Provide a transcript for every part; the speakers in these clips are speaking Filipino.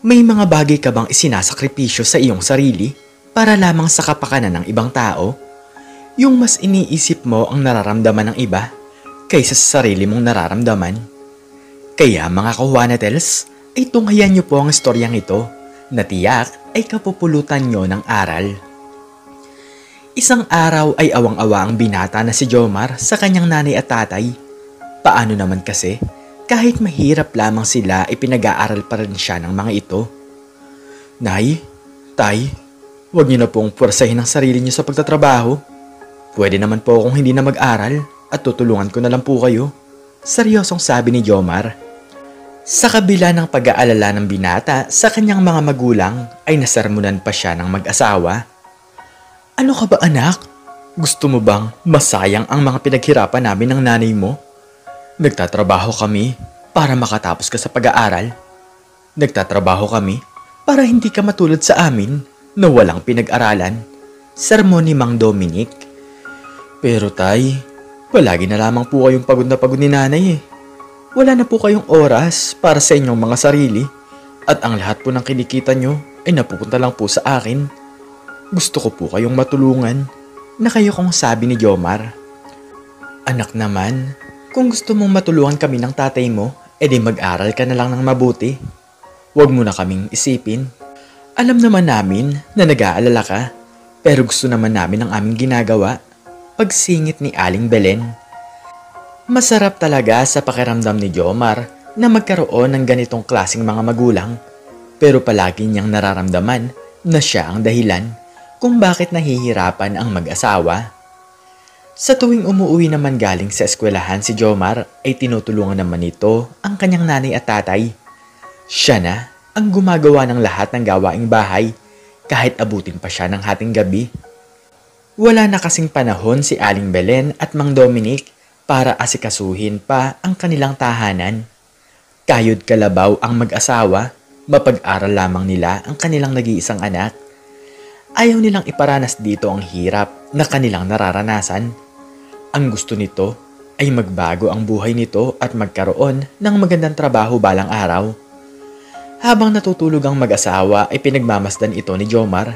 May mga bagay ka bang isinasakripisyo sa iyong sarili para lamang sa kapakanan ng ibang tao? Yung mas iniisip mo ang nararamdaman ng iba kaysa sa sarili mong nararamdaman? Kaya mga kahuanatels, ay tunghayan niyo po ang istoryang ito na tiyak ay kapupulutan niyo ng aral. Isang araw ay awang-awa ang binata na si Jomar sa kanyang nanay at tatay. Paano naman kasi, kahit mahirap lamang sila ay pinag-aaral pa rin siya ng mga ito. Nay, tay, huwag niyo na pong puwersahin ang sarili niyo sa pagtatrabaho. Pwede naman po akong hindi na mag-aral at tutulungan ko na lang po kayo. Seryosong sabi ni Jomar. Sa kabila ng pag-aalala ng binata sa kanyang mga magulang ay nasermonan pa siya ng mag-asawa. Ano ka ba anak? Gusto mo bang masayang ang mga pinaghirapan namin ng nanay mo? Nagtatrabaho kami para makatapos ka sa pag-aaral. Nagtatrabaho kami para hindi ka matulad sa amin na walang pinag-aralan. Sermon ni Mang Dominic. Pero tay, palagi na lamang po kayong pagod na pagod ni nanay eh. Wala na po kayong oras para sa inyong mga sarili at ang lahat po ng kinikita nyo ay napupunta lang po sa akin. Gusto ko po kayong matulungan na kayo kong sabi ni Jomar. Anak naman, kung gusto mong matulungan kami ng tatay mo, edi mag-aral ka na lang ng mabuti. Huwag mo na kaming isipin. Alam naman namin na nag-aalala ka, pero gusto naman namin ang aming ginagawa. Pagsingit ni Aling Belen. Masarap talaga sa pakiramdam ni Jomar na magkaroon ng ganitong klaseng mga magulang, pero palagi niyang nararamdaman na siya ang dahilan kung bakit nahihirapan ang mag-asawa. Sa tuwing umuwi naman galing sa eskwelahan si Jomar ay tinutulungan naman nito ang kanyang nanay at tatay. Siya na ang gumagawa ng lahat ng gawaing bahay kahit abutin pa siya ng hating gabi. Wala na kasing panahon si Aling Belen at Mang Dominic para asikasuhin pa ang kanilang tahanan. Kayod kalabaw ang mag-asawa, mapag-aral lamang nila ang kanilang nag-iisang anak. Ayaw nilang iparanas dito ang hirap na kanilang nararanasan. Ang gusto nito ay magbago ang buhay nito at magkaroon ng magandang trabaho balang araw. Habang natutulog ang mag-asawa ay pinagmamasdan ito ni Jomar.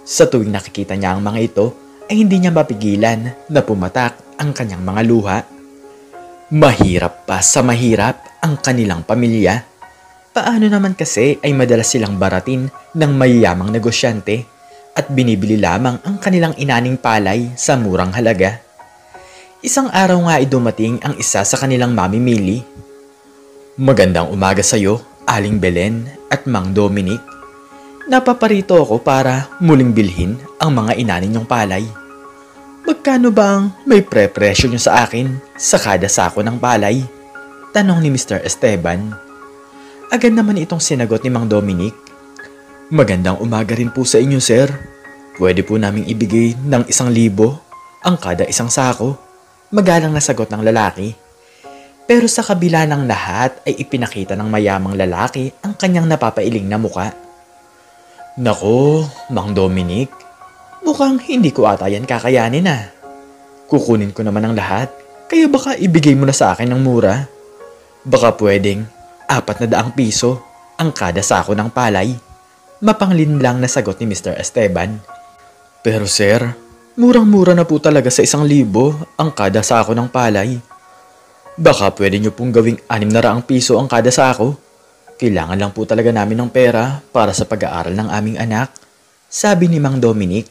Sa tuwing nakikita niya ang mga ito ay hindi niya mapigilan na pumatak ang kanyang mga luha. Mahirap pa sa mahirap ang kanilang pamilya. Paano naman kasi ay madalas silang baratin ng mayayamang negosyante at binibili lamang ang kanilang inaning palay sa murang halaga. Isang araw nga ay dumating ang isa sa kanilang mamimili. Magandang umaga sa iyo, Aling Belen at Mang Dominic. Napaparito ako para muling bilhin ang mga inanin niyong palay. Magkano bang may pre-presyo niyo sa akin sa kada sako ng palay? Tanong ni Mr. Esteban. Agad naman itong sinagot ni Mang Dominic. Magandang umaga rin po sa inyo, sir. Pwede po naming ibigay ng 1,000 ang kada isang sako. Magalang na sagot ng lalaki. Pero sa kabila ng lahat ay ipinakita ng mayamang lalaki ang kanyang napapailing na muka. Nako, Mang Dominic, mukhang hindi ko ata yan kakayanin ah. Kukunin ko naman ang lahat, kaya baka ibigay mo na sa akin ng mura. Baka pwedeng 400 piso ang kada sako ng palay. Mapanglinlang na sagot ni Mr. Esteban. Pero sir, murang-mura na po talaga sa 1,000 ang kada sako ng palay. Baka pwede nyo pong gawing 600 piso ang kada sako. Kailangan lang po talaga namin ng pera para sa pag-aaral ng aming anak, sabi ni Mang Dominic.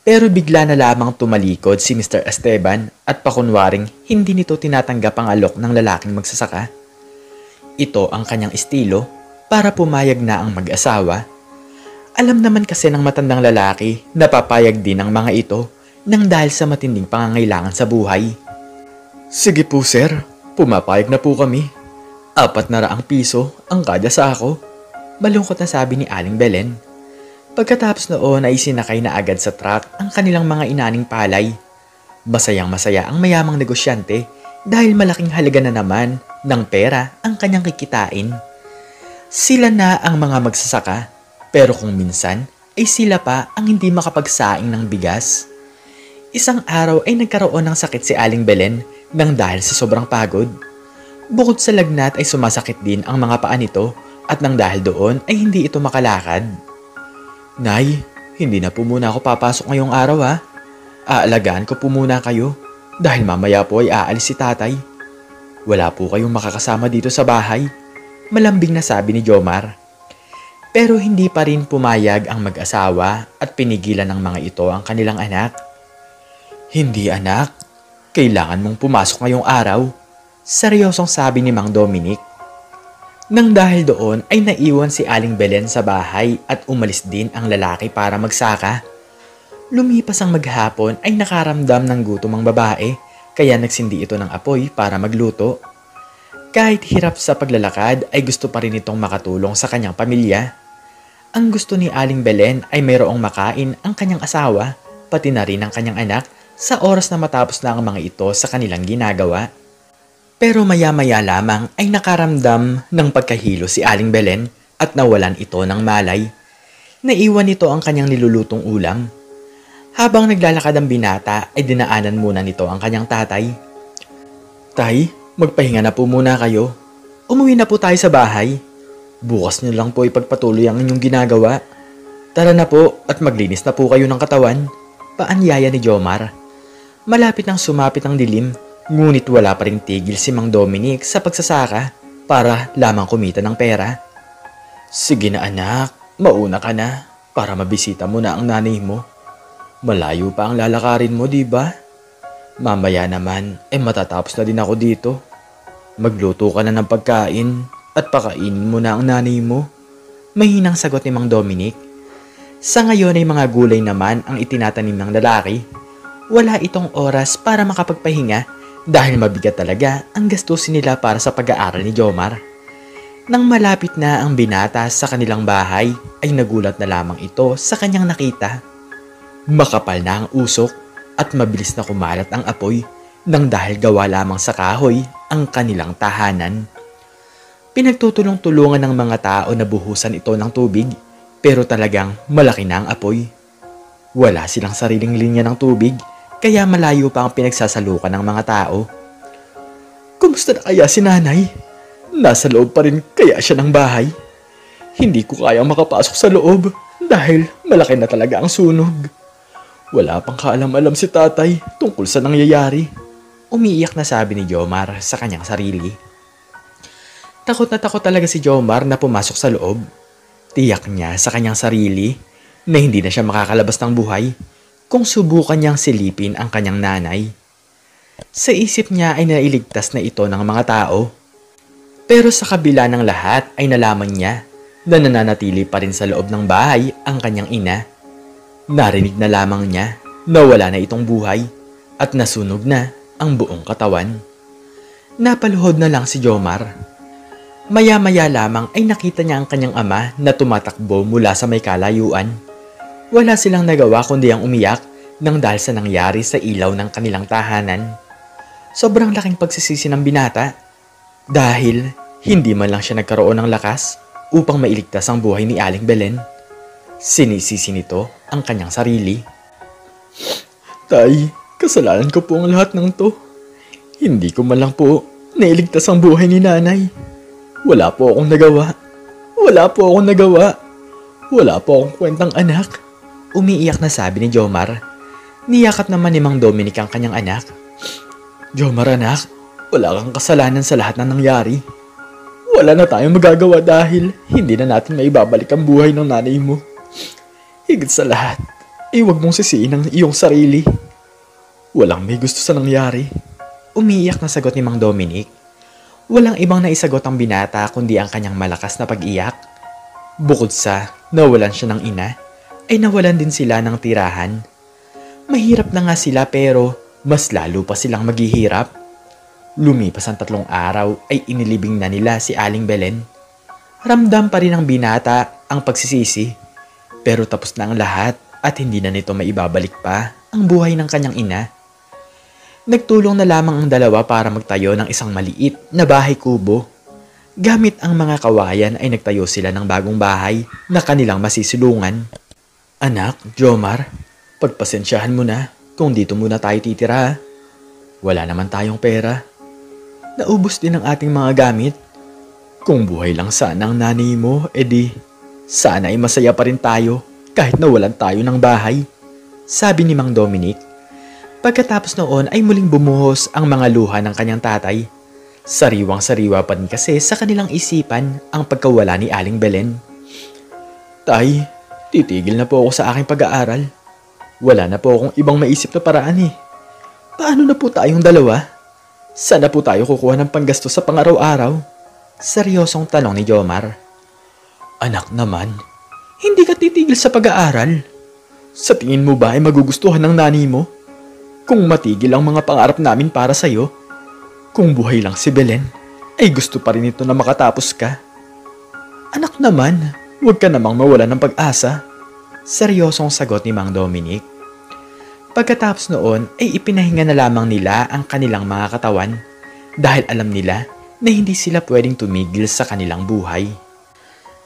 Pero bigla na lamang tumalikod si Mr. Esteban at pakunwaring hindi nito tinatanggap ang alok ng lalaking magsasaka. Ito ang kanyang estilo para pumayag na ang mag-asawa. Alam naman kasi ng matandang lalaki na papayag din ang mga ito nang dahil sa matinding pangangailangan sa buhay. Sige po sir, pumapayag na po kami. 400 piso ang kada sako. Malungkot na sabi ni Aling Belen. Pagkatapos noon ay sinakay na agad sa truck ang kanilang mga inaning palay. Masayang-masaya ang mayamang negosyante dahil malaking halaga na naman ng pera ang kanyang kikitain. Sila na ang mga magsasaka, pero kung minsan ay sila pa ang hindi makapagsaing ng bigas. Isang araw ay nagkaroon ng sakit si Aling Belen nang dahil sa sobrang pagod. Bukod sa lagnat ay sumasakit din ang mga paa nito at nang dahil doon ay hindi ito makalakad. Nay, hindi na po muna ako papasok ngayong araw ha. Aalagaan ko po muna kayo dahil mamaya po ay aalis si tatay. Wala po kayong makakasama dito sa bahay, malambing na sabi ni Jomar. Pero hindi pa rin pumayag ang mag-asawa at pinigilan ng mga ito ang kanilang anak. Hindi anak, kailangan mong pumasok ngayong araw, seryosong sabi ni Mang Dominic. Nang dahil doon ay naiwan si Aling Belen sa bahay at umalis din ang lalaki para magsaka. Lumipas ang maghapon ay nakaramdam ng gutom ang babae kaya nagsindi ito ng apoy para magluto. Kahit hirap sa paglalakad ay gusto pa rin itong makatulong sa kanyang pamilya. Ang gusto ni Aling Belen ay mayroong makain ang kanyang asawa pati na rin ang kanyang anak sa oras na matapos na ang mga ito sa kanilang ginagawa. Pero maya-maya lamang ay nakaramdam ng pagkahilo si Aling Belen at nawalan ito ng malay. Naiwan nito ang kanyang nilulutong ulam. Habang naglalakad ang binata ay dinaanan muna nito ang kanyang tatay. Tay, magpahinga na po muna kayo. Umuwi na po tayo sa bahay. Bukas niyo lang po ipagpatuloy ang inyong ginagawa. Tara na po at maglinis na po kayo ng katawan. Paanyaya ni Jomar. Malapit nang sumapit ang dilim, ngunit wala pa ring tigil si Mang Dominic sa pagsasaka para lamang kumita ng pera. Sige na anak, mauna ka na para mabisita mo na ang nanay mo. Malayo pa ang lalakarin mo, di ba? Mamaya naman, matatapos na din ako dito. Magluto ka na ng pagkain at pakainin mo na ang nanay mo. Mahinang sagot ni Mang Dominic. Sa ngayon ay mga gulay naman ang itinatanim ng lalaki. Wala itong oras para makapagpahinga dahil mabigat talaga ang gastusin nila para sa pag-aaral ni Jomar. Nang malapit na ang binata sa kanilang bahay ay nagulat na lamang ito sa kanyang nakita. Makapal na ang usok at mabilis na kumalat ang apoy nang dahil gawa lamang sa kahoy ang kanilang tahanan. Pinagtutulong-tulungan ng mga tao na buhusan ito ng tubig pero talagang malaki na ang apoy. Wala silang sariling linya ng tubig kaya malayo pa ang pinagsasalukan ng mga tao. Kumusta na kaya si nanay? Nasa loob pa rin kaya siya ng bahay? Hindi ko kayang makapasok sa loob dahil malaki na talaga ang sunog. Wala pang kaalam-alam si tatay tungkol sa nangyayari. Umiiyak na sabi ni Jomar sa kanyang sarili. Takot na takot talaga si Jomar na pumasok sa loob. Tiyak niya sa kanyang sarili na hindi na siya makakalabas ng buhay kung subukan niyang silipin ang kanyang nanay. Sa isip niya ay nailigtas na ito ng mga tao. Pero sa kabila ng lahat ay nalaman niya na nananatili pa rin sa loob ng bahay ang kanyang ina. Narinig na lamang niya na wala na itong buhay at nasunog na ang buong katawan. Napaluhod na lang si Jomar. Maya-maya lamang ay nakita niya ang kanyang ama na tumatakbo mula sa may kalayuan. Wala silang nagawa kundi ang umiyak nang dahil sa nangyari sa ilaw ng kanilang tahanan. Sobrang laking pagsisisi ng binata dahil hindi man lang siya nagkaroon ng lakas upang mailigtas ang buhay ni Aling Belen. Sinisisi nito ang kanyang sarili. Tay, kasalanan ko po ang lahat ng to. Hindi ko man lang po nailigtas ang buhay ni nanay. Wala po akong nagawa. Wala po akong nagawa. Wala po akong kwentang anak. Umiiyak na sabi ni Jomar. Niyakap naman ni Mang Dominic ang kanyang anak. Jomar anak, wala kang kasalanan sa lahat ng nangyari. Wala na tayong magagawa dahil hindi na natin maibabalik ang buhay ng nanay mo. Higit sa lahat, huwag mong sisiin ang iyong sarili. Walang may gusto sa nangyari. Umiiyak na sagot ni Mang Dominic. Walang ibang naisagot ang binata kundi ang kanyang malakas na pag-iyak. Bukod sa nawalan siya ng ina, ay nawalan din sila ng tirahan. Mahirap na nga sila pero mas lalo pa silang maghihirap. Lumipas ang 3 araw ay inilibing na nila si Aling Belen. Ramdam pa rin ng binata ang pagsisisi. Pero tapos na ang lahat at hindi na nito maibabalik pa ang buhay ng kanyang ina. Nagtulong na lamang ang dalawa para magtayo ng isang maliit na bahay kubo. Gamit ang mga kawayan ay nagtayo sila ng bagong bahay na kanilang masisilungan. Anak, Jomar, pagpasensyahan mo na kung dito muna tayo titira. Wala naman tayong pera. Naubos din ang ating mga gamit. Kung buhay lang sana ang nanay mo, edi sana ay masaya pa rin tayo kahit nawalan tayo ng bahay. Sabi ni Mang Dominic. Pagkatapos noon ay muling bumuhos ang mga luha ng kanyang tatay. Sariwang-sariwa pa rin kasi sa kanilang isipan ang pagkawala ni Aling Belen. Tay, titigil na po ako sa aking pag-aaral. Wala na po akong ibang maisip na paraan eh. Paano na po tayong dalawa? Saan na po tayo kukuha ng panggasto sa pang-araw-araw? Seryosong tanong ni Jomar. Anak naman, hindi ka titigil sa pag-aaral. Sa tingin mo ba ay magugustuhan ng nanay mo? Kung matigil ang mga pangarap namin para sa'yo, kung buhay lang si Belen, ay gusto pa rin ito na makatapos ka. Anak naman, huwag ka namang mawala ng pag-asa. Seryosong sagot ni Mang Dominic. Pagkatapos noon ay ipinahinga na lamang nila ang kanilang mga katawan dahil alam nila na hindi sila pwedeng tumigil sa kanilang buhay.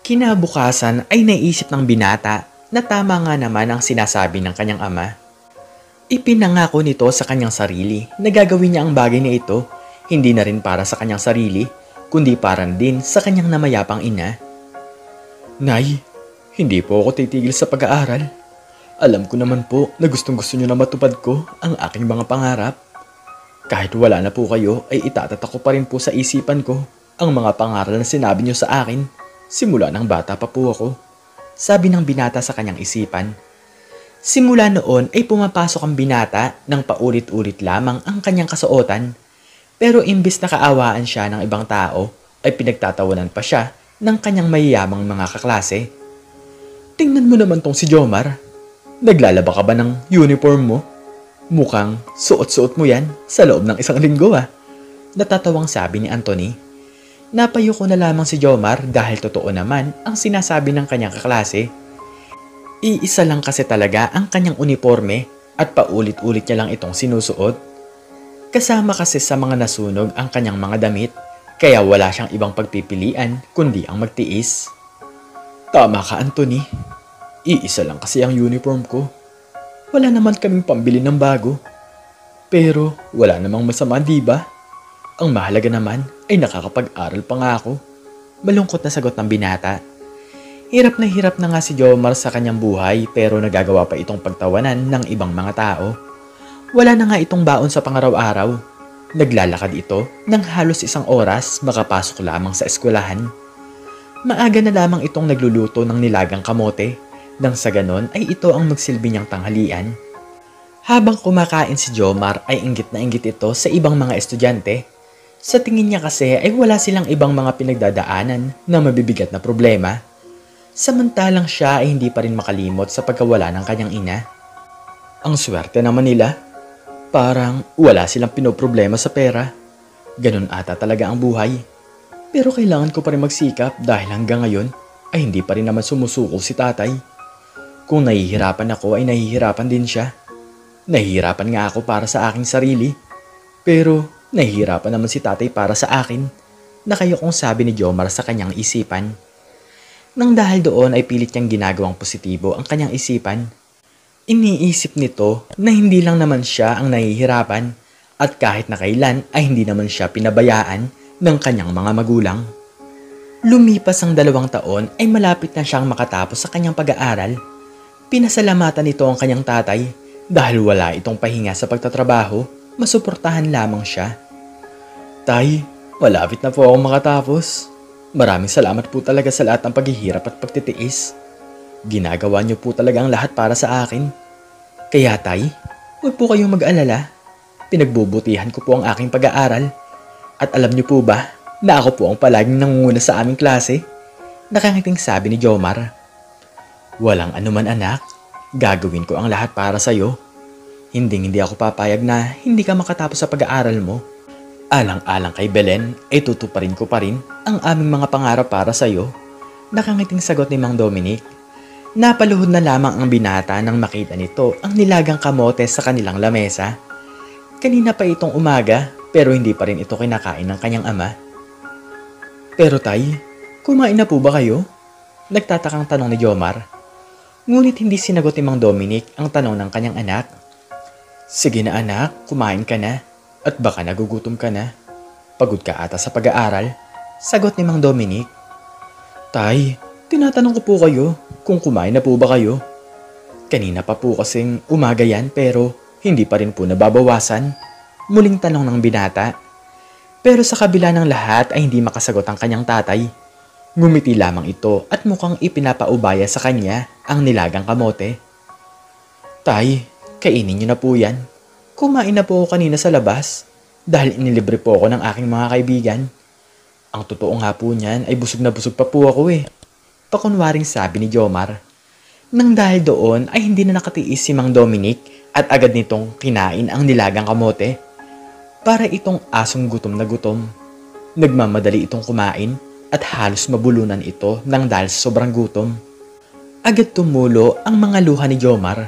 Kinabukasan ay naisip ng binata na tama nga naman ang sinasabi ng kanyang ama. Ipinangako nito sa kanyang sarili na gagawin niya ang bagay na ito hindi na rin para sa kanyang sarili kundi para din sa kanyang namayapang ina. Nay, hindi po ako titigil sa pag-aaral. Alam ko naman po na gustong-gusto niyo na matupad ko ang aking mga pangarap. Kahit wala na po kayo ay itatatak ko pa rin po sa isipan ko ang mga pangaral na sinabi niyo sa akin simula ng bata pa po ako. Sabi ng binata sa kanyang isipan. Simula noon ay pumapasok ang binata nang paulit-ulit lamang ang kanyang kasuotan. Pero imbis na kaawaan siya ng ibang tao ay pinagtatawanan pa siya ng kanyang mayayamang mga kaklase. Tingnan mo naman tong si Jomar. Naglalaba ka ba ng uniform mo? Mukhang suot-suot mo yan sa loob ng isang linggo ah. Natatawang sabi ni Anthony. Napayo ko na lamang si Jomar dahil totoo naman ang sinasabi ng kanyang kaklase. Iisa lang kasi talaga ang kanyang uniforme at paulit-ulit niya lang itong sinusuot. Kasama kasi sa mga nasunog ang kanyang mga damit kaya wala siyang ibang pagpipilian kundi ang magtiis. Tama ka Anthony. Iisa lang kasi ang uniform ko. Wala naman kaming pambili ng bago. Pero wala namang masama, di ba? Ang mahalaga naman ay nakakapag-aral pa nga ako. Malungkot na sagot ng binata. Hirap na nga si Jomar sa kanyang buhay pero nagagawa pa itong pagtawanan ng ibang mga tao. Wala na nga itong baon sa pangaraw-araw. Naglalakad ito ng halos 1 oras makapasok lamang sa eskwelahan. Maaga na lamang itong nagluluto ng nilagang kamote. Nang sa ganon ay ito ang magsilbi niyang tanghalian. Habang kumakain si Jomar ay inggit na inggit ito sa ibang mga estudyante. Sa tingin niya kasi ay wala silang ibang mga pinagdadaanan na mabibigat na problema. Samantalang siya ay hindi pa rin makalimot sa pagkawala ng kanyang ina. Ang swerte naman nila. Parang wala silang pinoproblema sa pera. Ganun ata talaga ang buhay. Pero kailangan ko pa rin magsikap dahil hanggang ngayon ay hindi pa rin naman sumusuko si tatay. Kung nahihirapan ako ay nahihirapan din siya. Nahihirapan nga ako para sa aking sarili. Pero nahihirapan naman si tatay para sa akin. Nakayokong sabi ni Jomar sa kanyang isipan. Nang dahil doon ay pilit niyang ginagawang positibo ang kanyang isipan. Iniisip nito na hindi lang naman siya ang nahihirapan at kahit na kailan ay hindi naman siya pinabayaan ng kanyang mga magulang. Lumipas ang 2 taon ay malapit na siyang makatapos sa kanyang pag-aaral. Pinasalamatan nito ang kanyang tatay dahil wala itong pahinga sa pagtatrabaho, masuportahan lamang siya. Tay, malapit na po akong makatapos. Maraming salamat po talaga sa lahat ng paghihirap at pagtitiis. Ginagawa niyo po talaga ang lahat para sa akin. Kaya tay, huwag po kayong mag-alala. Pinagbubutihan ko po ang aking pag-aaral. At alam niyo po ba na ako po ang palaging nangunguna sa aming klase? Nakangiting sabi ni Jomar. Walang anuman anak, gagawin ko ang lahat para sa'yo. Hindi ako papayag na hindi ka makatapos sa pag-aaral mo. Alang-alang kay Belen ay tutuparin ko pa rin ang aming mga pangarap para sa'yo. Nakangiting sagot ni Mang Dominic. Napaluhod na lamang ang binata nang makita nito ang nilagang kamote sa kanilang lamesa. Kanina pa itong umaga pero hindi pa rin ito kinakain ng kanyang ama. Pero tay, kumain na po ba kayo? Nagtatakang tanong ni Jomar. Ngunit hindi sinagot ni Mang Dominic ang tanong ng kanyang anak. Sige na anak, kumain ka na. At baka nagugutom ka na. Pagod ka ata sa pag-aaral. Sagot ni Mang Dominic. Tay, tinatanong ko po kayo kung kumain na po ba kayo? Kanina pa po kasing umaga yan pero hindi pa rin po nababawasan. Muling tanong ng binata. Pero sa kabila ng lahat ay hindi makasagot ang kanyang tatay. Ngumiti lamang ito at mukhang ipinapaubaya sa kanya ang nilagang kamote. Tay, kainin niyo na po yan. Kumain na po ako kanina sa labas dahil inilibre po ako ng aking mga kaibigan. Ang totoo nga po niyan ay busog na busog pa po ako eh. Pakunwaring sabi ni Jomar. Nang dahil doon ay hindi na nakatiis si Mang Dominic at agad nitong kinain ang nilagang kamote. Para itong asong gutom na gutom. Nagmamadali itong kumain at halos mabulunan ito nang dahil sa sobrang gutom. Agad tumulo ang mga luha ni Jomar.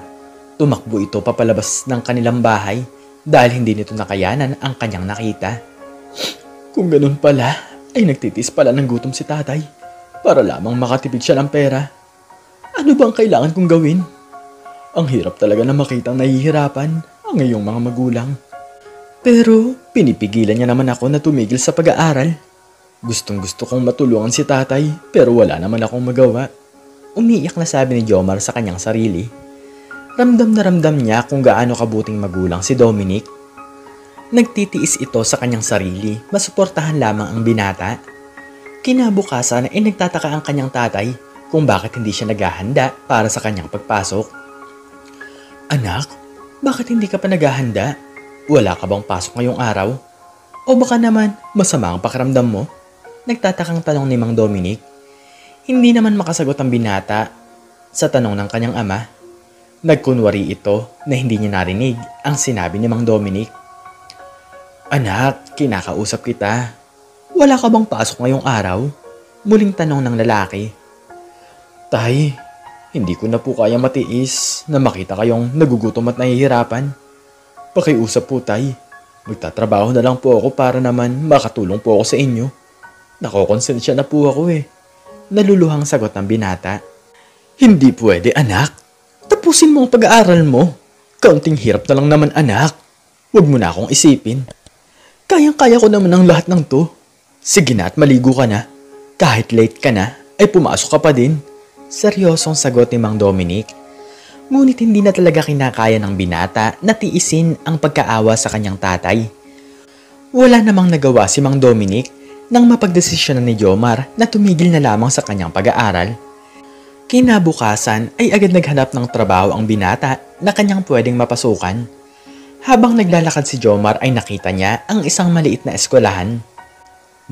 Tumakbo ito papalabas ng kanilang bahay dahil hindi nito nakayanan ang kanyang nakita. Kung ganun pala, ay nagtitis pala ng gutom si tatay para lamang makatipid siya ng pera. Ano bang kailangan kong gawin? Ang hirap talaga na makitang nahihirapan ang iyong mga magulang. Pero pinipigilan niya naman ako na tumigil sa pag-aaral. Gustong gusto kong matulungan si tatay pero wala naman akong magawa. Umiiyak na sabi ni Jomar sa kanyang sarili. Ramdam na ramdam niya kung gaano kabuting magulang si Dominic. Nagtitiis ito sa kanyang sarili, masuportahan lamang ang binata. Kinabukasan ay nagtataka ang kanyang tatay kung bakit hindi siya naghahanda para sa kanyang pagpasok. Anak, bakit hindi ka pa naghahanda? Wala ka bang pasok ngayong araw? O baka naman masama ang pakiramdam mo? Nagtatakang tanong ni Mang Dominic. Hindi naman makasagot ang binata sa tanong ng kanyang ama. Nagkunwari ito na hindi niya narinig ang sinabi ni Mang Dominic. Anak, kinakausap kita. Wala ka bang pasok ngayong araw? Muling tanong ng lalaki. Tay, hindi ko na po kaya matiis na makita kayong nagugutom at nahihirapan. Pakiusap po tay. Magtatrabaho na lang po ako para naman makatulong po ako sa inyo. Nakokonsensya na po ako eh. Naluluhang sagot ng binata. Hindi pwede anak. Tapusin mo ang pag-aaral mo. Kaunting hirap na lang naman anak. Huwag mo na akong isipin. Kayang-kaya ko naman ang lahat ng to. Sige na at maligo ka na. Kahit late ka na, ay pumasok ka pa din. Seryosong sagot ni Mang Dominic. Ngunit hindi na talaga kinakaya ng binata na tiisin ang pagkaawa sa kanyang tatay. Wala namang nagawa si Mang Dominic nang mapagdesisyonan ni Jomar na tumigil na lamang sa kanyang pag-aaral. Kinabukasan ay agad naghanap ng trabaho ang binata na kanyang pwedeng mapasukan. Habang naglalakad si Jomar ay nakita niya ang isang maliit na eskwelahan.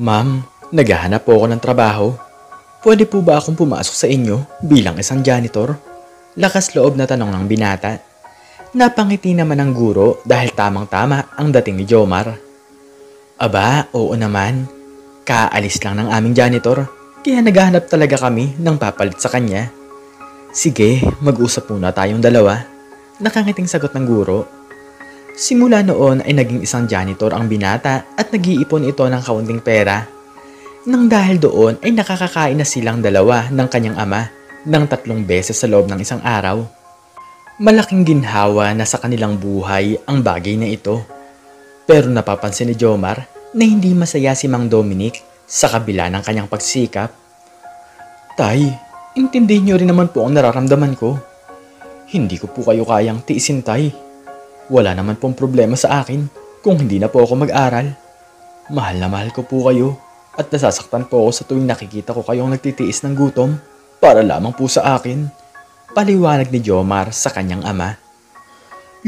Ma'am, naghahanap po ako ng trabaho. Pwede po ba akong pumasok sa inyo bilang isang janitor? Lakas loob na tanong ng binata. Napangiti naman ang guro dahil tamang-tama ang dating ni Jomar. Aba, oo naman. Kaalis lang ng aming janitor, kaya naghahanap talaga kami ng papalit sa kanya. Sige, mag-usap muna tayong dalawa. Nakangiting sagot ng guro. Simula noon ay naging isang janitor ang binata at nag-iipon ito ng kaunting pera. Nang dahil doon ay nakakakain na silang dalawa ng kanyang ama ng 3 beses sa loob ng isang araw. Malaking ginhawa na sa kanilang buhay ang bagay na ito. Pero napapansin ni Jomar na hindi masaya si Mang Dominic sa kabila ng kanyang pagsikap. Tay, intindihin niyo rin naman po ang nararamdaman ko. Hindi ko po kayo kayang tiisin, tay. Wala naman pong problema sa akin kung hindi na po ako mag-aral. Mahal na mahal ko po kayo at nasasaktan po ako sa tuwing nakikita ko kayong nagtitiis ng gutom para lamang po sa akin. Paliwanag ni Jomar sa kanyang ama.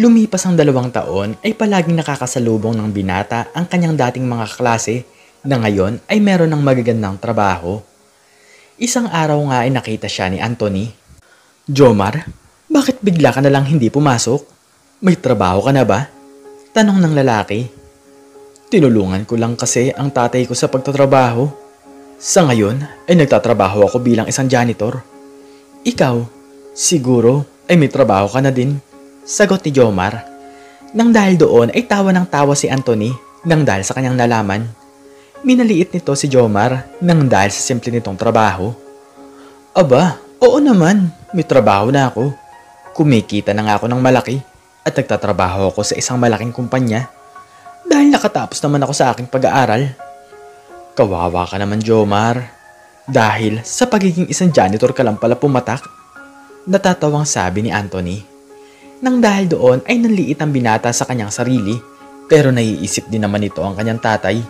Lumipas ang 2 taon ay palaging nakakasalubong ng binata ang kanyang dating mga klase na ngayon ay meron ng magagandang trabaho. Isang araw nga ay nakita siya ni Anthony. Jomar, bakit bigla ka na lang hindi pumasok? May trabaho ka na ba? Tanong ng lalaki. Tinulungan ko lang kasi ang tatay ko sa pagtatrabaho. Sa ngayon ay nagtatrabaho ako bilang isang janitor. Ikaw, siguro ay may trabaho ka na din. Sagot ni Jomar. Nang dahil doon ay tawa ng tawa si Anthony nang dahil sa kanyang nalaman. Minaliit nito si Jomar nang dahil sa simple nitong trabaho. Aba, oo naman, may trabaho na ako. Kumikita na nga ako ng malaki at nagtatrabaho ako sa isang malaking kumpanya dahil nakatapos naman ako sa aking pag-aaral. Kawawa ka naman, Jomar. Dahil sa pagiging isang janitor ka lang pala pumatak. Natatawang sabi ni Anthony. Nang dahil doon ay nanliit ang binata sa kanyang sarili, pero naiisip din naman ito ang kanyang tatay.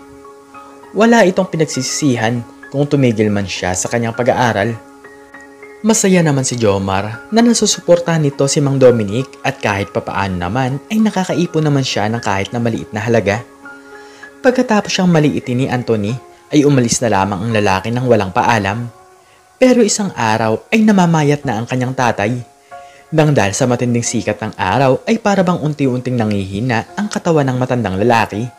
Wala itong pinagsisisihan kung tumigil man siya sa kanyang pag-aaral. Masaya naman si Jomar na nasusuportahan nito si Mang Dominic at kahit papaano naman ay nakakaipon naman siya ng kahit na maliit na halaga. Pagkatapos siyang maliitin ni Anthony ay umalis na lamang ang lalaki ng walang paalam. Pero isang araw ay namamayat na ang kanyang tatay. Nang dahil sa matinding sikat ng araw ay para bang unti-unting nangihina ang katawan ng matandang lalaki.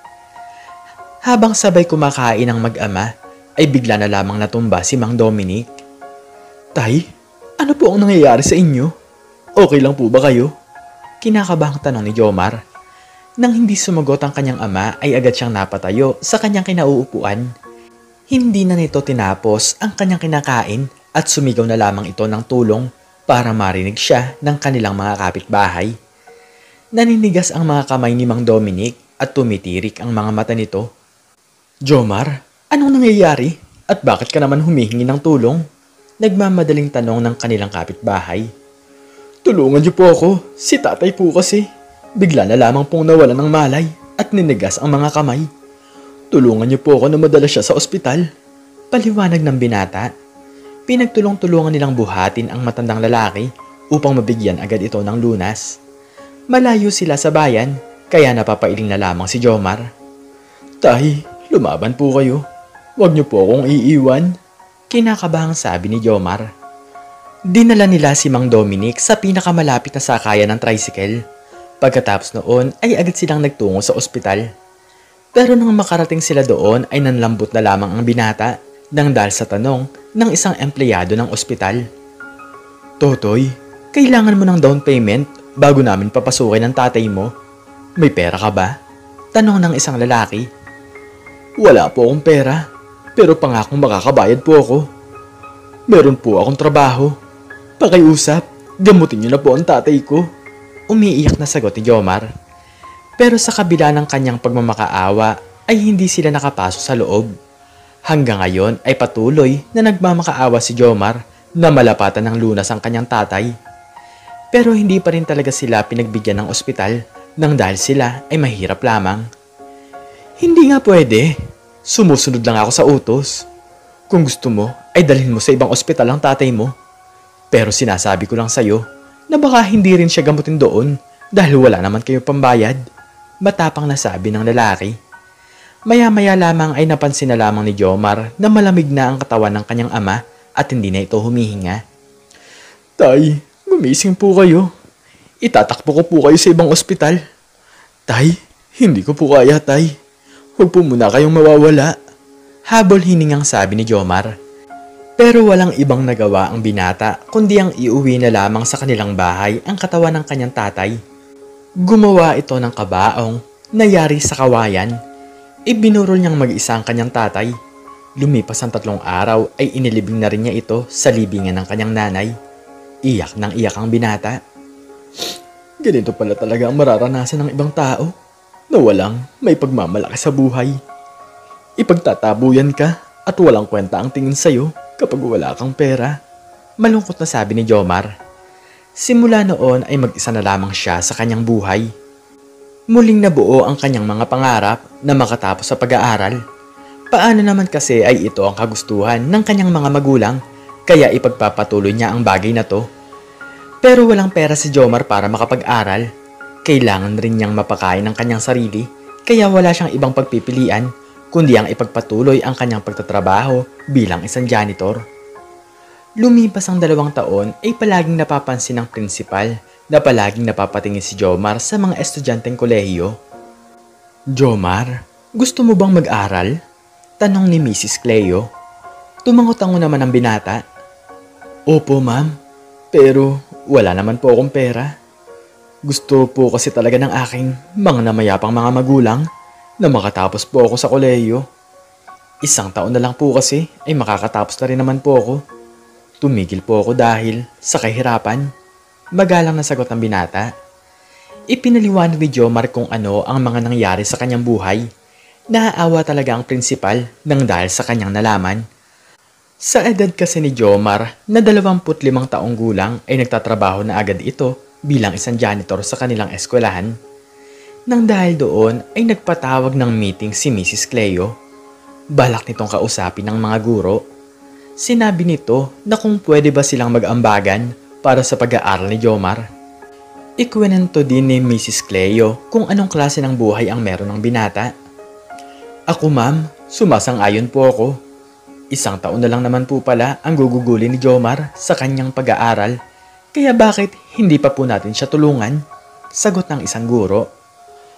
Habang sabay kumakain ang mag-ama ay bigla na lamang natumba si Mang Dominic. Tay, ano po ang nangyayari sa inyo? Okay lang po ba kayo? Kinakabahang tanong ni Jomar. Nang hindi sumagot ang kanyang ama ay agad siyang napatayo sa kanyang kinauupuan. Hindi na nito tinapos ang kanyang kinakain at sumigaw na lamang ito ng tulong para marinig siya ng kanilang mga kapitbahay. Naninigas ang mga kamay ni Mang Dominic at tumitirik ang mga mata nito. Jomar, anong nangyayari? At bakit ka naman humihingi ng tulong? Nagmamadaling tanong ng kanilang kapitbahay. Tulungan niyo po ako, si tatay po kasi. Bigla na lamang pong nawalan ng malay at ninigas ang mga kamay. Tulungan niyo po ako na madala siya sa ospital. Paliwanag ng binata. Pinagtulong-tulungan nilang buhatin ang matandang lalaki upang mabigyan agad ito ng lunas. Malayo sila sa bayan, kaya napapailing na lamang si Jomar. Tay, lumaban po kayo. Huwag niyo po akong iiwan. Kinakabahang sabi ni Jomar. Dinala nila si Mang Dominic sa pinakamalapit na sakayan ng tricycle. Pagkatapos noon ay agad silang nagtungo sa ospital. Pero nang makarating sila doon ay nanlambot na lamang ang binata nang dahil sa tanong ng isang empleyado ng ospital. Totoy, kailangan mo ng down payment bago namin papasukin ang tatay mo. May pera ka ba? Tanong ng isang lalaki. Wala po akong pera. Pero pangakong makakabayad po ako. Meron po akong trabaho. Pakiusap, gamutin niyo na po ang tatay ko. Umiiyak na sagot ni Jomar. Pero sa kabila ng kanyang pagmamakaawa ay hindi sila nakapasok sa loob. Hanggang ngayon ay patuloy na nagmamakaawa si Jomar na malapatan ng lunas ang kanyang tatay. Pero hindi pa rin talaga sila pinagbigyan ng ospital nang dahil sila ay mahirap lamang. Hindi nga pwede. Sumusunod lang ako sa utos. Kung gusto mo, ay dalhin mo sa ibang ospital ang tatay mo. Pero sinasabi ko lang sa'yo na baka hindi rin siya gamutin doon dahil wala naman kayo pambayad. Matapang na sabi ng lalaki. Maya-maya lamang ay napansin na lamang ni Jomar na malamig na ang katawan ng kanyang ama at hindi na ito humihinga. Tay, gumising po kayo. Itatakbo ko po kayo sa ibang ospital. Tay, hindi ko po kaya, tay. Huwag po muna kayong mawawala. Habol hiningang sabi ni Jomar. Pero walang ibang nagawa ang binata kundi ang iuwi na lamang sa kanilang bahay ang katawan ng kanyang tatay. Gumawa ito ng kabaong nayari sa kawayan. Ibinurol niyang mag-isa ang kanyang tatay. Lumipas ang 3 araw ay inilibing na rin niya ito sa libingan ng kanyang nanay. Iyak nang iyak ang binata. Ganito pala talaga ang mararanasan ng ibang tao. Na walang may pagmamalaki sa buhay. Ipagtatabuyan ka at walang kwenta ang tingin sa'yo kapag wala kang pera. Malungkot na sabi ni Jomar. Simula noon ay mag-isa na lamang siya sa kanyang buhay. Muling nabuo ang kanyang mga pangarap na makatapos sa pag-aaral. Paano naman kasi ay ito ang kagustuhan ng kanyang mga magulang kaya ipagpapatuloy niya ang bagay na to. Pero walang pera si Jomar para makapag-aral. Kailangan rin niyang mapakain ang kanyang sarili kaya wala siyang ibang pagpipilian kundi ang ipagpatuloy ang kanyang pagtatrabaho bilang isang janitor. Lumipas ang 2 taon ay palaging napapansin ng prinsipal na palaging napapatingin si Jomar sa mga estudyanteng kolehiyo. Jomar, gusto mo bang mag-aral? Tanong ni Mrs. Cleo. Tumangot-tango naman ang binata. Opo ma'am, pero wala naman po akong pera. Gusto po kasi talaga ng aking mga namayapang mga magulang na makatapos po ako sa kolehiyo. 1 taon na lang po kasi ay makakatapos na rin naman po ako. Tumigil po ako dahil sa kahirapan. Magalang na sagot ng binata. Ipinaliwanag ni Jomar kung ano ang mga nangyari sa kanyang buhay. Naaawa talaga ang prinsipal nang dahil sa kanyang nalaman. Sa edad kasi ni Jomar na 25 taong gulang ay nagtatrabaho na agad ito bilang isang janitor sa kanilang eskwelahan. Nang dahil doon ay nagpatawag ng meeting si Mrs. Cleo. Balak nitong kausapin ng mga guro. Sinabi nito na kung pwede ba silang mag-ambagan para sa pag-aaral ni Jomar. Ikwento din ni Mrs. Cleo kung anong klase ng buhay ang meron ng binata. Ako ma'am, sumasang-ayon po ako. 1 taon na lang naman po pala ang gugugulin ni Jomar sa kanyang pag-aaral. Kaya bakit hindi pa po natin siya tulungan? Sagot ng isang guro.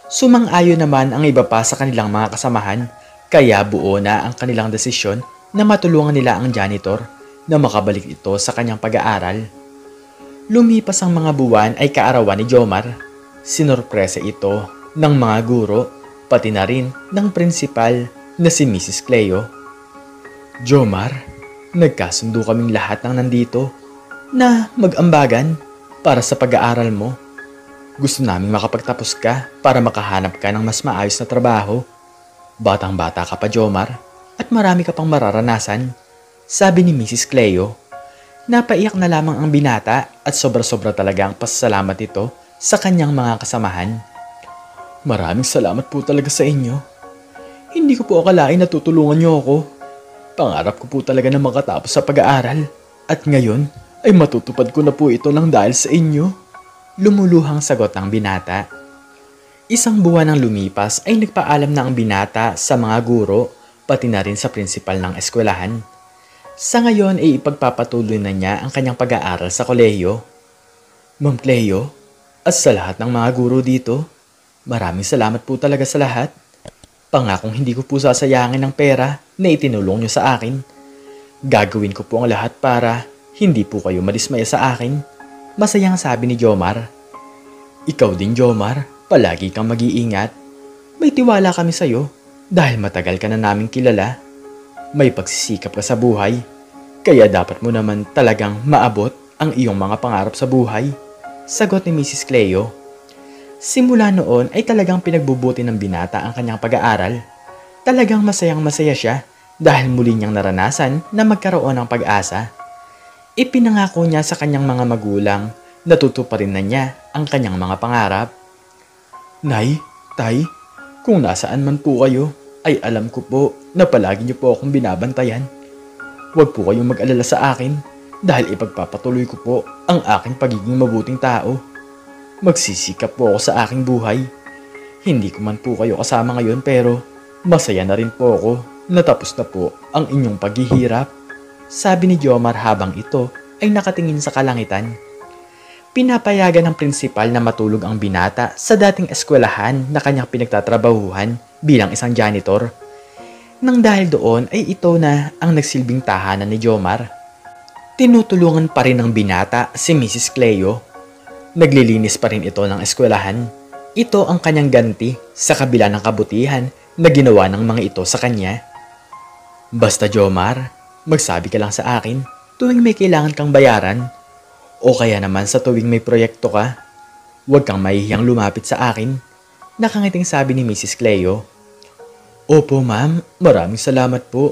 Sumang-ayon naman ang iba pa sa kanilang mga kasamahan, kaya buo na ang kanilang desisyon na matulungan nila ang janitor na makabalik ito sa kanyang pag-aaral. Lumipas ang mga buwan ay kaarawan ni Jomar. Sinorpresa ito ng mga guro, pati na rin ng prinsipal na si Mrs. Cleo. Jomar, nagkasundo kaming lahat ng nandito na mag-ambagan para sa pag-aaral mo. Gusto naming makapagtapos ka para makahanap ka ng mas maayos na trabaho. Batang-bata ka pa, Jomar, at marami ka pang mararanasan, sabi ni Mrs. Cleo. Napaiyak na lamang ang binata at sobra-sobra talaga ang pasasalamat ito sa kanyang mga kasamahan. Maraming salamat po talaga sa inyo. Hindi ko po akalain na tutulungan niyo ako. Pangarap ko po talaga na makatapos sa pag-aaral. At ngayon ay matutupad ko na po ito ng dahil sa inyo. Lumuluhang sagot ng binata. 1 buwan nang lumipas ay nagpaalam na ang binata sa mga guro, pati na rin sa prinsipal ng eskwelahan. Sa ngayon ay ipagpapatuloy na niya ang kanyang pag-aaral sa kolehiyo. Ma'am Cleo, at sa lahat ng mga guro dito, maraming salamat po talaga sa lahat. Pangakong hindi ko po sasayangin ang pera na itinulong niyo sa akin. Gagawin ko po ang lahat para hindi po kayo madismaya sa akin. Masayang sabi ni Jomar. Ikaw din, Jomar, palagi kang mag-iingat. May tiwala kami sa'yo dahil matagal ka na naming kilala. May pagsisikap ka sa buhay, kaya dapat mo naman talagang maabot ang iyong mga pangarap sa buhay. Sagot ni Mrs. Cleo. Simula noon ay talagang pinagbubuti ng binata ang kanyang pag-aaral. Talagang masayang-masaya siya dahil muli niyang naranasan na magkaroon ng pag-asa. Ipinangako niya sa kanyang mga magulang na tutuparin na niya ang kanyang mga pangarap. Nay, Tay, kung nasaan man po kayo, ay alam ko po na palagi niyo po akong binabantayan. Huwag po kayong mag-alala sa akin dahil ipagpapatuloy ko po ang aking pagiging mabuting tao. Magsisikap po ako sa aking buhay. Hindi ko man po kayo kasama ngayon pero masaya na rin po ako na tapos na po ang inyong paghihirap. Sabi ni Jomar habang ito ay nakatingin sa kalangitan. Pinapayagan ng prinsipal na matulog ang binata sa dating eskwelahan na kanyang pinagtatrabahuhan bilang isang janitor. Nang dahil doon ay ito na ang nagsilbing tahanan ni Jomar. Tinutulungan pa rin ng binata si Mrs. Cleo. Naglilinis pa rin ito ng eskwelahan. Ito ang kanyang ganti sa kabila ng kabutihan na ginawa ng mga ito sa kanya. Basta Jomar, magsabi ka lang sa akin tuwing may kailangan kang bayaran o kaya naman sa tuwing may proyekto ka. Huwag kang mahihiyang lumapit sa akin. Nakangiting sabi ni Mrs. Cleo. Opo ma'am, maraming salamat po.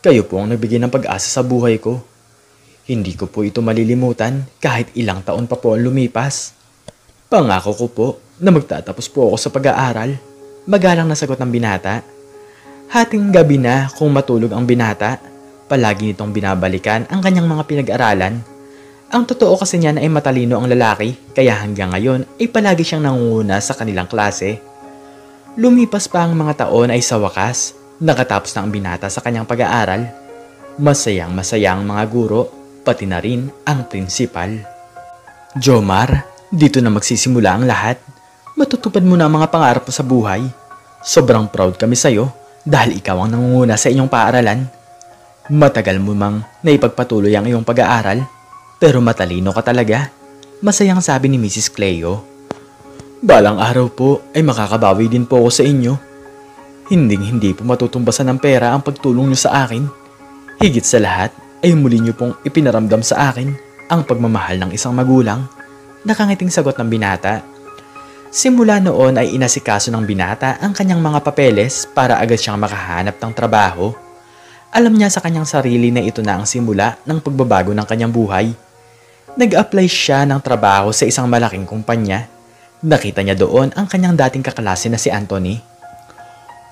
Kayo po ang nagbigay ng pag-asa sa buhay ko. Hindi ko po ito malilimutan kahit ilang taon pa po ang lumipas. Pangako ko po na magtatapos po ako sa pag-aaral. Magalang na sagot ng binata. Hating gabi na kung matulog ang binata, palagi nitong binabalikan ang kanyang mga pinag-aralan. Ang totoo kasi niyan ay matalino ang lalaki, kaya hanggang ngayon ay palagi siyang nangunguna sa kanilang klase. Lumipas pa ang mga taon ay sa wakas, nakatapos na ang binata sa kanyang pag-aaral. Masayang-masaya ang mga guro, pati na rin ang prinsipal. Jomar, dito na magsisimula ang lahat. Matutupad mo na ang mga pangarap mo sa buhay. Sobrang proud kami sa'yo dahil ikaw ang nangunguna sa inyong paaralan. Matagal mo mang naipagpatuloy ang iyong pag-aaral, pero matalino ka talaga. Masayang sabi ni Mrs. Cleo. Balang araw po ay makakabawi din po ako sa inyo. Hindi po matutumbasan ng pera ang pagtulong niyo sa akin. Higit sa lahat ay muli niyo pong ipinaramdam sa akin ang pagmamahal ng isang magulang. Nakangiting sagot ng binata. Simula noon ay inasikaso ng binata ang kanyang mga papeles para agad siyang makahanap ng trabaho. Alam niya sa kanyang sarili na ito na ang simula ng pagbabago ng kanyang buhay. Nag-apply siya ng trabaho sa isang malaking kumpanya. Nakita niya doon ang kanyang dating kaklase na si Anthony.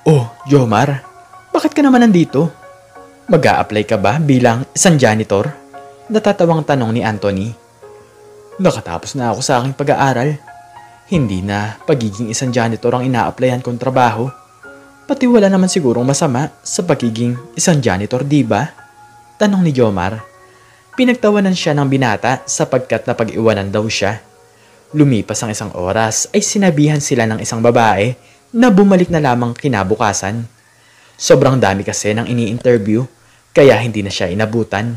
"Oh, Jomar, bakit ka naman nandito? Mag-a-apply ka ba bilang isang janitor?" Natatawang tanong ni Anthony. "Nakatapos na ako sa aking pag-aaral. Hindi na pagiging isang janitor ang ina-applyan kong trabaho. Pati wala naman sigurong masama sa pagiging isang janitor, di ba?" Tanong ni Jomar. Pinagtawanan siya ng binata sapagkat napag-iwanan daw siya. Lumipas ang isang oras ay sinabihan sila ng isang babae na bumalik na lamang kinabukasan. Sobrang dami kasi ng ini-interview kaya hindi na siya inabutan.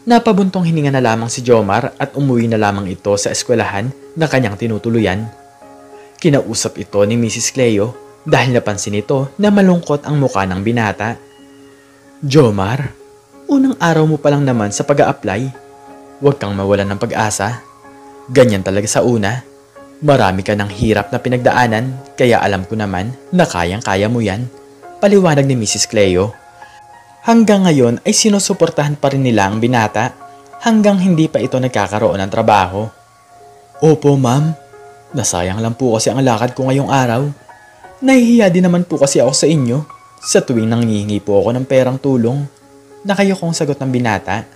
Napabuntong hininga na lamang si Jomar at umuwi na lamang ito sa eskwelahan na kanyang tinutuluyan. Kinausap ito ni Mrs. Cleo dahil napansin nito na malungkot ang mukha ng binata. "Jomar, unang araw mo pa lang naman sa pag-a-apply. Huwag kang mawalan ng pag-asa. Ganyan talaga sa una. Marami ka ng hirap na pinagdaanan kaya alam ko naman na kayang-kaya mo yan," paliwanag ni Mrs. Cleo. Hanggang ngayon ay sinusuportahan pa rin nila ang binata hanggang hindi pa ito nagkakaroon ng trabaho. "Opo, ma'am. Nasayang lang po kasi ang lakad ko ngayong araw. Nahihiya din naman po kasi ako sa inyo sa tuwing nanghihingi po ako ng perang tulong." Nakayokong sagot ng binata.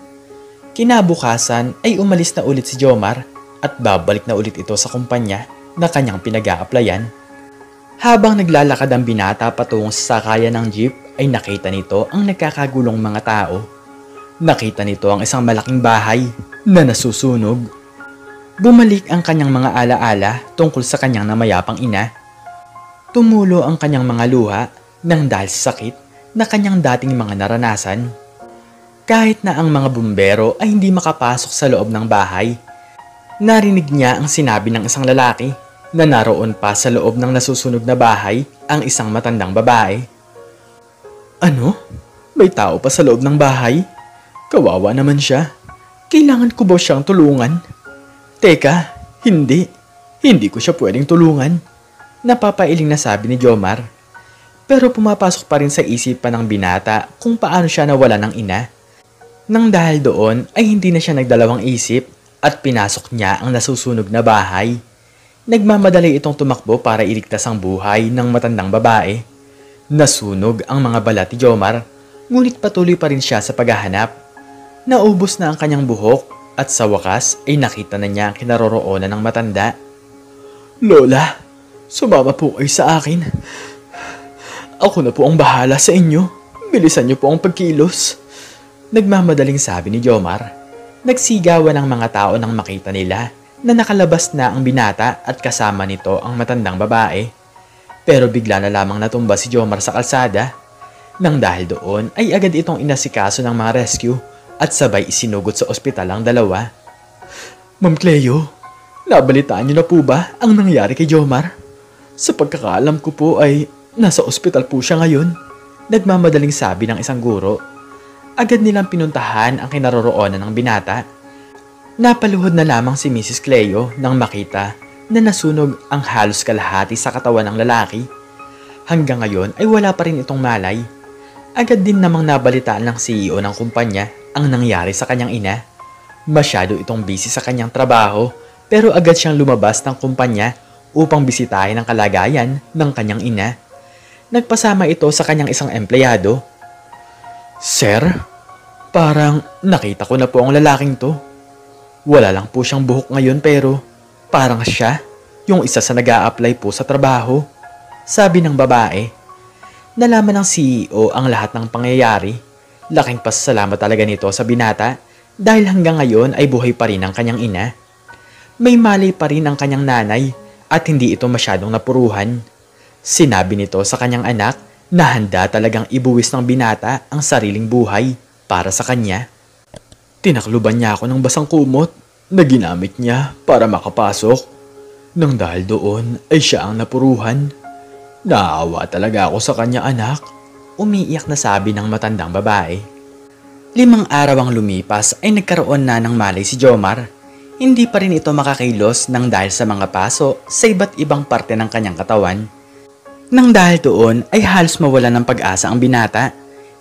Kinabukasan ay umalis na ulit si Jomar at babalik na ulit ito sa kumpanya na kanyang pinag-a-applyan. Habang naglalakad ang binata patungong sa sakayan ng jeep ay nakita nito ang nagkakagulong mga tao. Nakita nito ang isang malaking bahay na nasusunog. Bumalik ang kanyang mga alaala tungkol sa kanyang namayapang ina. Tumulo ang kanyang mga luha nang dahil sa sakit na kanyang dating mga naranasan. Kahit na ang mga bumbero ay hindi makapasok sa loob ng bahay, narinig niya ang sinabi ng isang lalaki na naroon pa sa loob ng nasusunog na bahay ang isang matandang babae. "Ano? May tao pa sa loob ng bahay? Kawawa naman siya. Kailangan ko ba siyang tulungan?" "Teka, hindi. Hindi ko siya pwedeng tulungan," napapailing na sabi ni Jomar. Pero pumapasok pa rin sa isipan ng binata kung paano siya nawala ng ina. Nang dahil doon ay hindi na siya nagdalawang isip at pinasok niya ang nasusunog na bahay. Nagmamadali itong tumakbo para iligtas ang buhay ng matandang babae. Nasunog ang mga balat ni Jomar, ngunit patuloy pa rin siya sa paghahanap. Naubos na ang kanyang buhok at sa wakas ay nakita na niya ang kinaroroonan ng matanda. "Lola, sumama po kayo sa akin. Ako na po ang bahala sa inyo. Bilisan niyo po ang pagkilos," nagmamadaling sabi ni Jomar. Nagsigawan ang mga tao nang makita nila na nakalabas na ang binata at kasama nito ang matandang babae. Pero bigla na lamang natumba si Jomar sa kalsada. Nang dahil doon ay agad itong inasikaso ng mga rescue at sabay isinugod sa ospital ang dalawa. "Ma'am Cleo, nabalitaan niyo na po ba ang nangyari kay Jomar? Sa pagkakaalam ko po ay nasa ospital po siya ngayon," nagmamadaling sabi ng isang guro. Agad nilang pinuntahan ang kinaroroonan ng binata. Napaluhod na lamang si Mrs. Cleo nang makita na nasunog ang halos kalahati sa katawan ng lalaki. Hanggang ngayon ay wala pa rin itong malay. Agad din namang nabalitaan ng CEO ng kumpanya ang nangyari sa kanyang ina. Masyado itong busy sa kanyang trabaho pero agad siyang lumabas ng kumpanya upang bisitahin ang kalagayan ng kanyang ina. Nagpasama ito sa kanyang isang empleyado. "Sir, parang nakita ko na po ang lalaking to. Wala lang po siyang buhok ngayon pero parang siya, yung isa sa nag-a-apply po sa trabaho," sabi ng babae. Nalaman ng CEO ang lahat ng pangyayari. Laking pasasalamat talaga nito sa binata dahil hanggang ngayon ay buhay pa rin ang kanyang ina. May malay pa rin ang kanyang nanay at hindi ito masyadong napuruhan. Sinabi nito sa kanyang anak na handa talagang ibuwis ng binata ang sariling buhay para sa kanya. Tinakluban niya ako ng basang kumot na ginamit niya para makapasok. Nang dahil doon ay siya ang napuruhan. Naawa talaga ako sa kanya, anak. Umiiyak na sabi ng matandang babae. 5 araw ang lumipas ay nagkaroon na ng malay si Jomar. Hindi pa rin ito makakilos nang dahil sa mga paso sa iba't ibang parte ng kanyang katawan. Nang dahil doon ay halos mawalan ng pag-asa ang binata.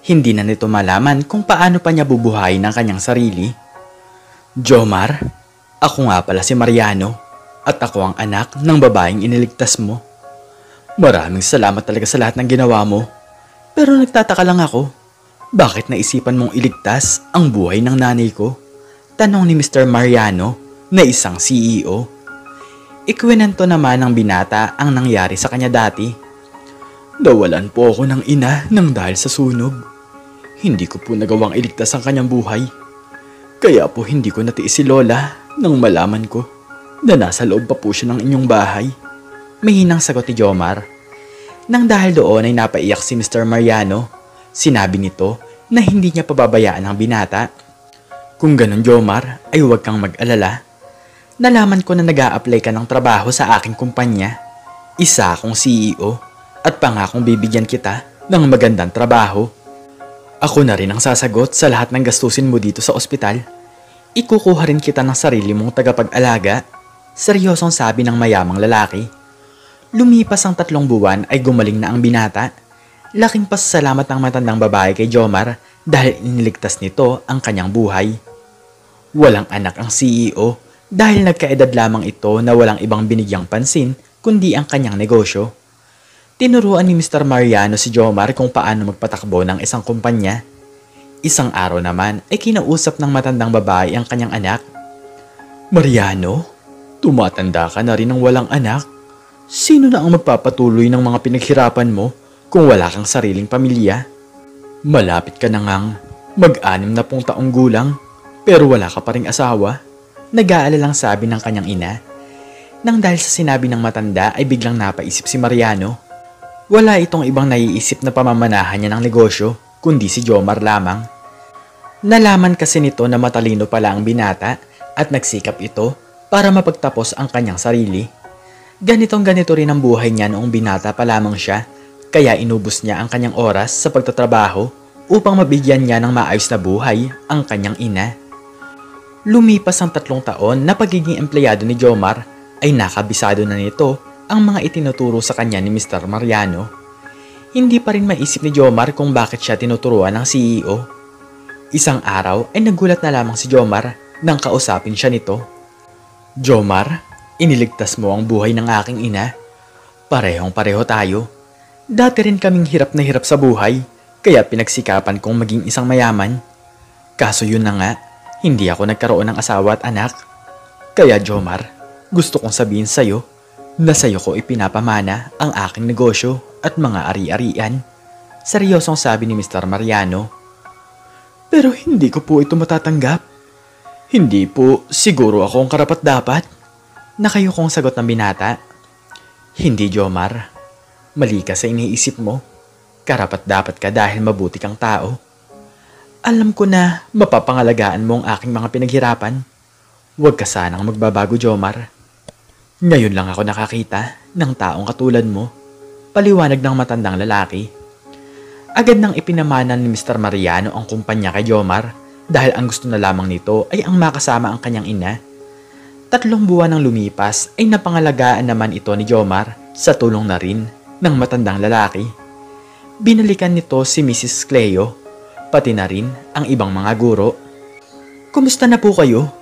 Hindi na nito malaman kung paano pa niya bubuhayin ang kanyang sarili. Jomar, ako nga pala si Mariano at ako ang anak ng babaeng iniligtas mo. Maraming salamat talaga sa lahat ng ginawa mo. Pero nagtataka lang ako, bakit naisipan mong iligtas ang buhay ng nanay ko? Tanong ni Mr. Mariano na isang CEO. Ikwento naman ng binata ang nangyari sa kanya dati. Nawalan po ako ng ina nang dahil sa sunog. Hindi ko po nagawang iligtas ang kanyang buhay. Kaya po hindi ko natiis si Lola nang malaman ko na nasa loob pa po siya ng inyong bahay. Mahinang sagot ni Jomar. Nang dahil doon ay napaiyak si Mr. Mariano. Sinabi nito na hindi niya pababayaan ang binata. Kung ganun Jomar ay huwag kang mag-alala. Nalaman ko na nag-a-apply ka ng trabaho sa aking kumpanya. Isa akong CEO at pangakong bibigyan kita ng magandang trabaho. Ako na rin ang sasagot sa lahat ng gastusin mo dito sa ospital. Ikukuha rin kita ng sarili mong tagapag-alaga. Seryosong sabi ng mayamang lalaki. Lumipas ang 3 buwan ay gumaling na ang binata. Laking pasasalamat ng matandang babae kay Jomar dahil iniligtas nito ang kanyang buhay. Walang anak ang CEO dahil nagkaedad lamang ito na walang ibang binigyang pansin kundi ang kanyang negosyo. Tinuruan ni Mr. Mariano si Jomar kung paano magpatakbo ng isang kumpanya. Isang araw naman ay kinausap ng matandang babae ang kanyang anak. Mariano, tumatanda ka na rin ng walang anak. Sino na ang magpapatuloy ng mga pinaghirapan mo kung wala kang sariling pamilya? Malapit ka na ngang mag-60 taong gulang pero wala ka pa ring asawa. Nag-aalalang sabi ng kanyang ina. Nang dahil sa sinabi ng matanda ay biglang napaisip si Mariano. Wala itong ibang naiisip na pamamanahan niya ng negosyo, kundi si Jomar lamang. Nalaman kasi nito na matalino pala ang binata at nagsikap ito para mapagtapos ang kanyang sarili. Ganito rin ang buhay niya noong binata pa lamang siya, kaya inubos niya ang kanyang oras sa pagtatrabaho upang mabigyan niya ng maayos na buhay ang kanyang ina. Lumipas ang 3 taon na pagiging empleyado ni Jomar ay nakabisado na nito ang mga itinuturo sa kanya ni Mr. Mariano. Hindi pa rin maisip ni Jomar kung bakit siya tinuturuan ng CEO. Isang araw ay nagulat na lamang si Jomar nang kausapin siya nito. Jomar, iniligtas mo ang buhay ng aking ina. Parehong-pareho tayo. Dati rin kaming hirap na hirap sa buhay, kaya pinagsikapan kong maging isang mayaman. Kaso yun na nga, hindi ako nagkaroon ng asawa at anak. Kaya Jomar, gusto kong sabihin sa'yo na sa'yo ko ipinapamana ang aking negosyo at mga ari-arian. Seryosong sabi ni Mr. Mariano. Pero hindi ko po ito matatanggap. Hindi po siguro ako ang karapat-dapat. Nakayukong sagot ng binata. Hindi Jomar, mali ka sa iniisip mo. Karapat-dapat ka dahil mabuti kang tao. Alam ko na mapapangalagaan mo ang aking mga pinaghirapan. Huwag ka sanang magbabago Jomar. Ngayon lang ako nakakita ng taong katulad mo, paliwanag ng matandang lalaki. Agad nang ipinamana ni Mr. Mariano ang kumpanya kay Jomar dahil ang gusto na lamang nito ay ang makasama ang kanyang ina. 3 buwan nang lumipas ay napangalagaan naman ito ni Jomar sa tulong na rin ng matandang lalaki. Binalikan nito si Mrs. Cleo, pati na rin ang ibang mga guro. Kumusta na po kayo?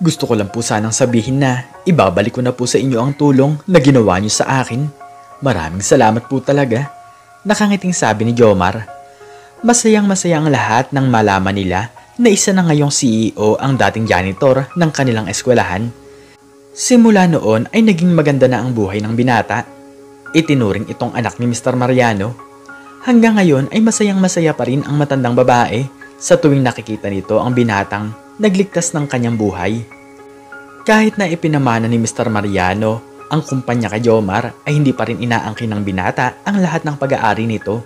Gusto ko lang po sanang sabihin na ibabalik ko na po sa inyo ang tulong na ginawa niyo sa akin. Maraming salamat po talaga. Nakangiting sabi ni Jomar. Masayang-masaya ang lahat nang malaman nila na isa na ngayong CEO ang dating janitor ng kanilang eskwelahan. Simula noon ay naging maganda na ang buhay ng binata. Itinuring itong anak ni Mr. Mariano. Hanggang ngayon ay masayang-masaya pa rin ang matandang babae sa tuwing nakikita nito ang binatang nagligtas ng kanyang buhay. Kahit na ipinamana ni Mr. Mariano ang kumpanya kay Jomar ay hindi pa rin inaangkin ng binata ang lahat ng pag-aari nito.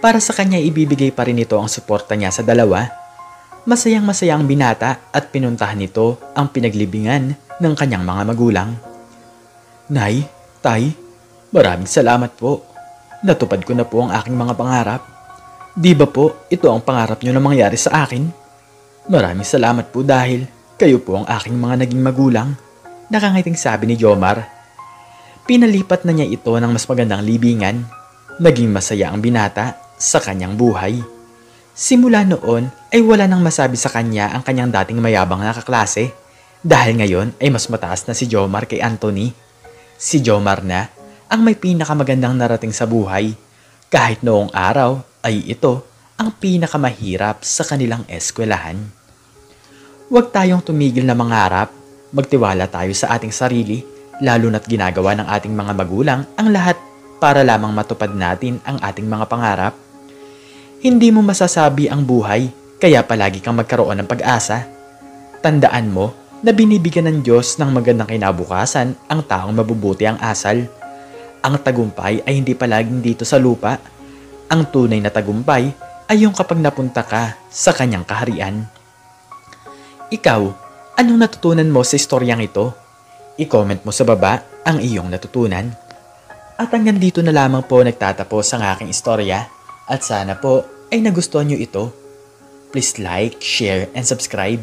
Para sa kanya ibibigay pa rin nito ang suporta niya sa dalawa. Masayang-masaya ang binata at pinuntahan nito ang pinaglibingan ng kanyang mga magulang. Nay, Tay, maraming salamat po. Natupad ko na po ang aking mga pangarap. Di ba po ito ang pangarap niyo na mangyari sa akin? Maraming salamat po dahil Kayo po ang aking mga naging magulang. Nakangiting sabi ni Jomar. Pinalipat na niya ito ng mas magandang libingan. Naging masaya ang binata sa kanyang buhay. Simula noon ay wala nang masabi sa kanya ang kanyang dating mayabang na kaklase dahil ngayon ay mas mataas na si Jomar kay Anthony. Si Jomar na ang may pinakamagandang narating sa buhay kahit noong araw ay ito ang pinakamahirap sa kanilang eskwelahan. Huwag tayong tumigil na mangarap, magtiwala tayo sa ating sarili lalo na't ginagawa ng ating mga magulang ang lahat para lamang matupad natin ang ating mga pangarap. Hindi mo masasabi ang buhay, kaya palagi kang magkaroon ng pag-asa. Tandaan mo na binibigyan ng Diyos ng magandang kinabukasan ang taong mabubuti ang asal. Ang tagumpay ay hindi palaging dito sa lupa. Ang tunay na tagumpay ay yung kapag napunta ka sa kanyang kaharian. Ikaw, anong natutunan mo sa istoryang ito? I-comment mo sa baba ang iyong natutunan. At hanggang dito na lamang po nagtatapos ang aking istorya. At sana po ay nagustuhan nyo ito. Please like, share, and subscribe.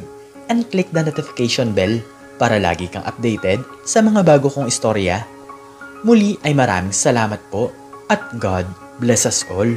And click the notification bell para lagi kang updated sa mga bago kong istorya. Muli ay maraming salamat po at God bless us all.